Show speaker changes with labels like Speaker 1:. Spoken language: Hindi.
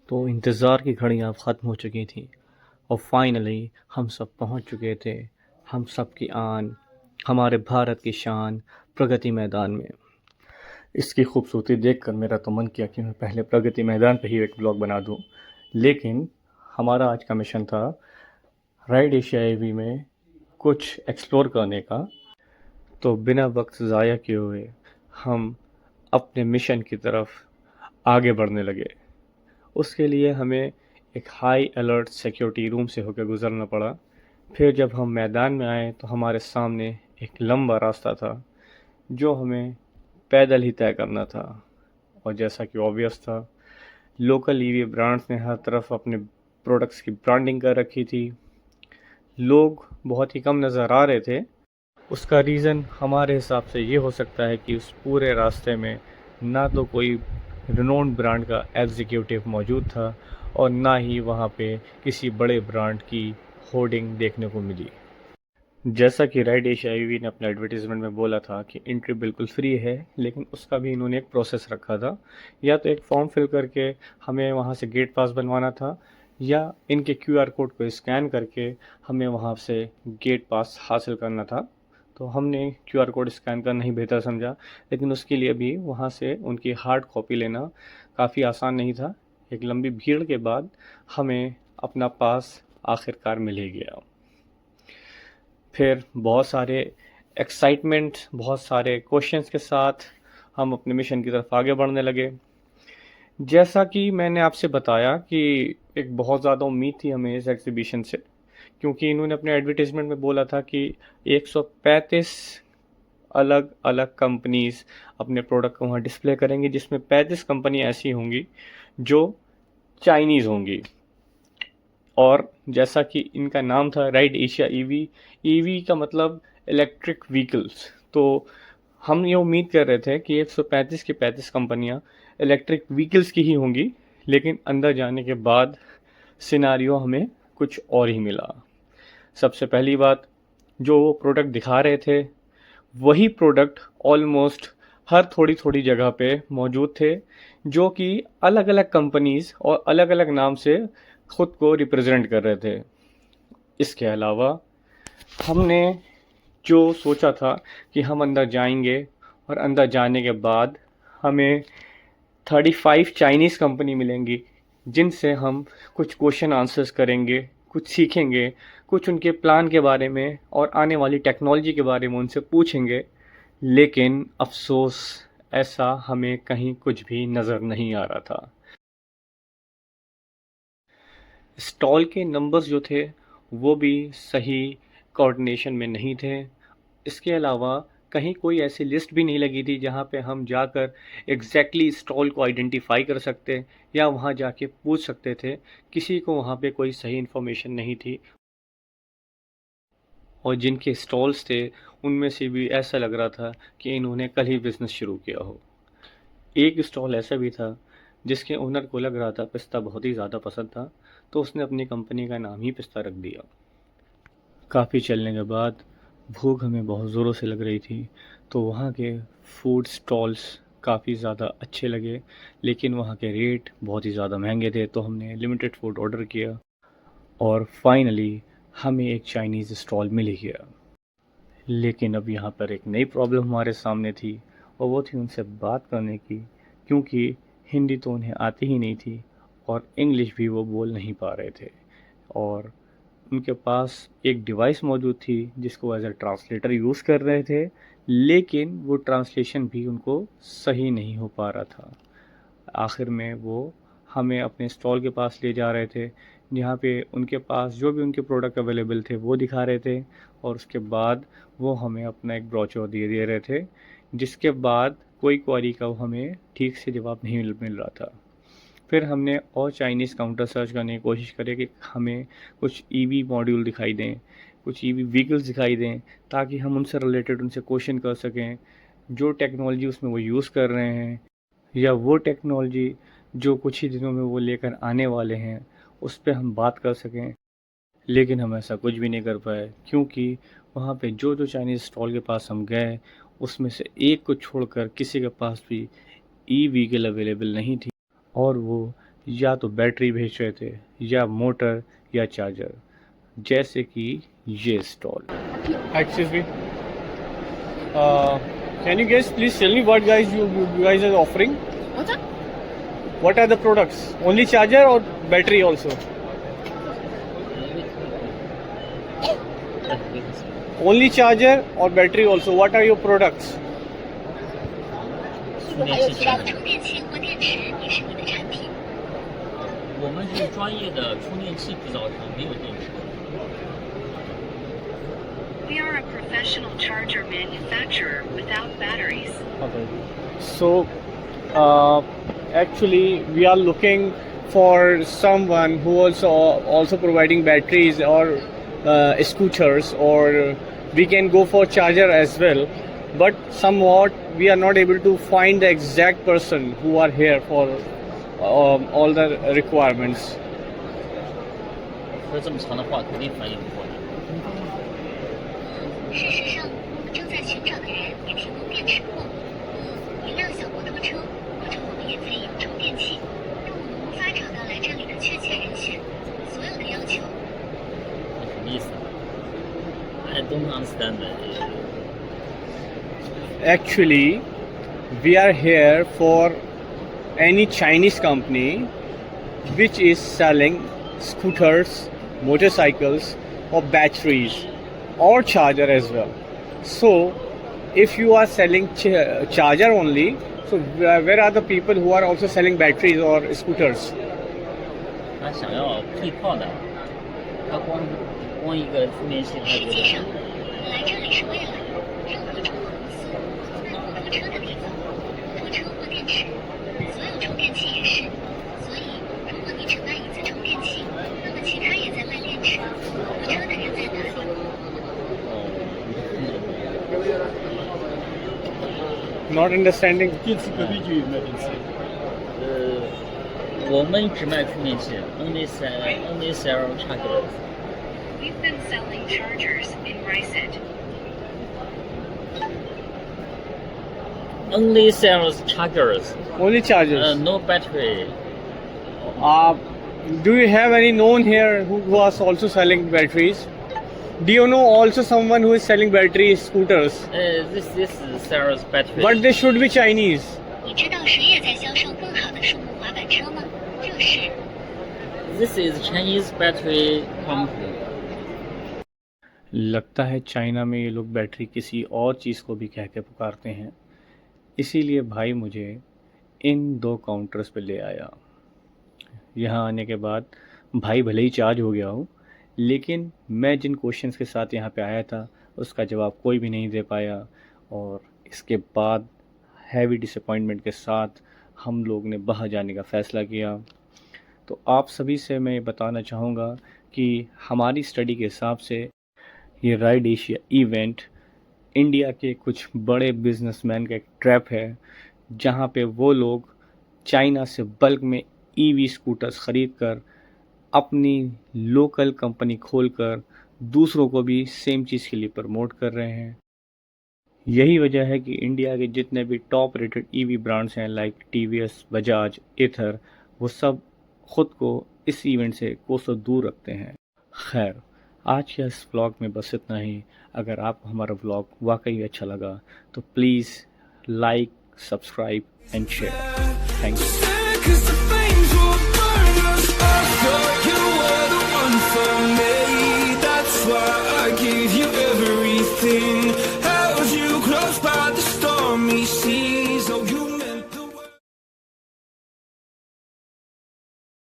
Speaker 1: तो इंतज़ार की घड़ियाँ अब ख़त्म हो चुकी थीं और फाइनली हम सब पहुँच चुके थे, हम सब की आन, हमारे भारत की शान, प्रगति मैदान में। इसकी खूबसूरती देखकर मेरा तो मन किया कि मैं पहले प्रगति मैदान पे ही एक ब्लॉग बना दूँ। लेकिन हमारा आज का मिशन था राइड एशिया एवी में कुछ एक्सप्लोर करने का, तो बिना वक्त ज़ाया किए हुए हम अपने मिशन की तरफ आगे बढ़ने लगे। उसके लिए हमें एक हाई अलर्ट सिक्योरिटी रूम से होकर गुज़रना पड़ा। फिर जब हम मैदान में आए तो हमारे सामने एक लंबा रास्ता था जो हमें पैदल ही तय करना था। और जैसा कि ऑब्वियस था, लोकल ईवी ब्रांड्स ने हर तरफ अपने प्रोडक्ट्स की ब्रांडिंग कर रखी थी। लोग बहुत ही कम नज़र आ रहे थे। उसका रीज़न हमारे हिसाब से ये हो सकता है कि उस पूरे रास्ते में ना तो कोई रिनोन्ड ब्रांड का एग्जीक्यूटिव मौजूद था और ना ही वहाँ पे किसी बड़े ब्रांड की होर्डिंग देखने को मिली। जैसा कि राइड एशिया ईवी ने अपने एडवर्टीज़मेंट में बोला था कि एंट्री बिल्कुल फ्री है, लेकिन उसका भी इन्होंने एक प्रोसेस रखा था। या तो एक फॉर्म फिल करके हमें वहाँ से गेट पास बनवाना था, या इनके क्यूआर कोड को स्कैन करके हमें वहाँ से गेट पास हासिल करना था। तो हमने क्यूआर कोड स्कैन करना ही बेहतर समझा, लेकिन उसके लिए भी वहाँ से उनकी हार्ड कॉपी लेना काफ़ी आसान नहीं था। एक लंबी भीड़ के बाद हमें अपना पास आखिरकार मिल ही गया। फिर बहुत सारे एक्साइटमेंट, बहुत सारे क्वेश्चंस के साथ हम अपने मिशन की तरफ आगे बढ़ने लगे। जैसा कि मैंने आपसे बताया कि एक बहुत ज़्यादा उम्मीद थी हमें इस एग्ज़िबिशन से, क्योंकि इन्होंने अपने एडवर्टाइजमेंट में बोला था कि 135 अलग अलग कंपनीज़ अपने प्रोडक्ट को वहाँ डिस्प्ले करेंगी, जिसमें 35 कंपनी ऐसी होंगी जो चाइनीज़ होंगी। और जैसा कि इनका नाम था राइड एशिया ईवी, ईवी का मतलब इलेक्ट्रिक व्हीकल्स, तो हम ये उम्मीद कर रहे थे कि 135 की 35 कंपनियां इलेक्ट्रिक व्हीकल्स की ही होंगी, लेकिन अंदर जाने के बाद सिनारियो हमें कुछ और ही मिला। सबसे पहली बात, जो वो प्रोडक्ट दिखा रहे थे वही प्रोडक्ट ऑलमोस्ट हर थोड़ी थोड़ी जगह पे मौजूद थे, जो कि अलग अलग कंपनीज और अलग अलग नाम से खुद को रिप्रेजेंट कर रहे थे। इसके अलावा हमने जो सोचा था कि हम अंदर जाएंगे और अंदर जाने के बाद हमें 35 चाइनीज़ कंपनी मिलेंगी, जिनसे हम कुछ क्वेश्चन आंसर्स करेंगे, कुछ सीखेंगे, कुछ उनके प्लान के बारे में और आने वाली टेक्नोलॉजी के बारे में उनसे पूछेंगे। लेकिन अफसोस, ऐसा हमें कहीं कुछ भी नज़र नहीं आ रहा था। स्टॉल के नंबर्स जो थे वो भी सही कोऑर्डिनेशन में नहीं थे। इसके अलावा कहीं कोई ऐसी लिस्ट भी नहीं लगी थी जहाँ पे हम जाकर एग्जैक्टली स्टॉल को आइडेंटिफाई कर सकते या वहाँ जाके पूछ सकते थे। किसी को वहाँ पे कोई सही इन्फॉर्मेशन नहीं थी, और जिनके स्टॉल्स थे उनमें से भी ऐसा लग रहा था कि इन्होंने कल ही बिज़नेस शुरू किया हो। एक स्टॉल ऐसा भी था जिसके ओनर को लग रहा था पिस्ता बहुत ही ज़्यादा पसंद था, तो उसने अपनी कंपनी का नाम ही पिस्ता रख दिया। काफ़ी चलने के बाद भूख हमें बहुत ज़ोरों से लग रही थी, तो वहाँ के फूड स्टॉल्स काफ़ी ज़्यादा अच्छे लगे, लेकिन वहाँ के रेट बहुत ही ज़्यादा महंगे थे, तो हमने लिमिटेड फूड ऑर्डर किया और फाइनली हमें एक चाइनीज़ स्टॉल मिल ही गया। लेकिन अब यहाँ पर एक नई प्रॉब्लम हमारे सामने थी, और वो थी उनसे बात करने की, क्योंकि हिंदी तो उन्हें आती ही नहीं थी और इंग्लिश भी वो बोल नहीं पा रहे थे। और उनके पास एक डिवाइस मौजूद थी जिसको एज अ ट्रांसलेटर यूज़ कर रहे थे, लेकिन वो ट्रांसलेशन भी उनको सही नहीं हो पा रहा था। आखिर में वो हमें अपने स्टॉल के पास ले जा रहे थे, जहाँ पे उनके पास जो भी उनके प्रोडक्ट अवेलेबल थे वो दिखा रहे थे, और उसके बाद वो हमें अपना एक ब्रोचर दे रहे थे, जिसके बाद कोई क्वेरी का हमें ठीक से जवाब नहीं मिल रहा था। फिर हमने और चाइनीज़ काउंटर सर्च करने की कोशिश करी कि हमें कुछ ईवी मॉड्यूल दिखाई दें, कुछ ईवी व्हीकल्स दिखाई दें, ताकि हम उनसे रिलेटेड उनसे क्वेश्चन कर सकें, जो टेक्नोलॉजी उसमें वो यूज़ कर रहे हैं, या वो टेक्नोलॉजी जो कुछ ही दिनों में वो लेकर आने वाले हैं, उस पे हम बात कर सकें। लेकिन हम ऐसा कुछ भी नहीं कर पाए, क्योंकि वहाँ पे जो जो चाइनीज़ स्टॉल के पास हम गए, उसमें से एक को छोड़कर किसी के पास भी ई व्हीकल अवेलेबल नहीं थी, और वो या तो बैटरी भेज रहे थे या मोटर या चार्जर, जैसे कि ये stall. Excuse me, can you guess please tell me what guys you guys are offering?
Speaker 2: What's that?
Speaker 1: What are the products? Only charger or battery also? Only charger or battery also? What are your products?
Speaker 2: 是不是还有其他的？
Speaker 3: 充电器或电池也是你的产品。
Speaker 4: 我们是专业的充电器制造商，没有电池。
Speaker 3: We are a professional charger manufacturer without batteries.
Speaker 1: Okay. So, actually, we are looking for someone who also providing batteries or scooters, or we can go for charger as well. But somewhat we are not able to find the exact person who are here for all the requirements.
Speaker 4: 说这么长的话，肯定翻译不过来。
Speaker 3: 事实上，我们正在寻找的人也提供电池货，一辆小摩托车，或者我们也可以有充电器，但我们无法找到来这里的确切人选。所有的要求，
Speaker 4: 什么意思？I don't understand that.
Speaker 1: Actually, we are here for any Chinese company which is selling scooters, motorcycles, or batteries, or charger as well. So, if you are selling charger only, so where are the people who are also selling batteries or scooters?
Speaker 4: 他想要配套的，他光一个充电器，他
Speaker 3: 实际上，
Speaker 4: 觉得
Speaker 3: 我们来这里是为了任何中国公司卖摩托车的地方，摩托车或电池，所有充电器也是。所以，如果你只卖椅子充电器，那么其他也在卖电池、摩托车的人在哪里？
Speaker 1: Not understanding.
Speaker 5: 电池隔壁就有卖电池。
Speaker 4: 我们只卖充电器，only sell chargers.
Speaker 3: We've been selling chargers in Ryset.
Speaker 4: Only sells chargers.
Speaker 1: Only chargers.
Speaker 4: No battery.
Speaker 1: Do you have any known here who was also selling batteries? Do you know also someone who is selling battery scooters?
Speaker 4: This sells battery.
Speaker 1: But they should be Chinese.
Speaker 3: 你知道谁也在销售更好的树木滑板车吗？就是。
Speaker 4: This is Chinese battery company.
Speaker 1: लगता है चाइना में ये लोग बैटरी किसी और चीज़ को भी कह के पुकारते हैं, इसीलिए भाई मुझे इन 2 काउंटर्स पे ले आया। यहाँ आने के बाद भाई भले ही चार्ज हो गया हो, लेकिन मैं जिन क्वेश्चंस के साथ यहाँ पे आया था उसका जवाब कोई भी नहीं दे पाया, और इसके बाद हैवी डिसअपॉइंटमेंट के साथ हम लोग ने बाहर जाने का फ़ैसला किया। तो आप सभी से मैं बताना चाहूँगा कि हमारी स्टडी के हिसाब से ये राइड एशिया इवेंट इंडिया के कुछ बड़े बिजनेसमैन का एक ट्रैप है, जहाँ पे वो लोग चाइना से बल्क में ईवी स्कूटर्स ख़रीद कर अपनी लोकल कंपनी खोलकर दूसरों को भी सेम चीज़ के लिए प्रमोट कर रहे हैं। यही वजह है कि इंडिया के जितने भी टॉप रेटेड ईवी ब्रांड्स हैं लाइक टीवीएस, बजाज, एथर, वो सब ख़ुद को इस इवेंट से कोसों दूर रखते हैं। खैर, आज के इस व्लॉग में बस इतना ही। अगर आपको हमारा व्लॉग वाकई अच्छा लगा तो please like, subscribe and share. Thank you.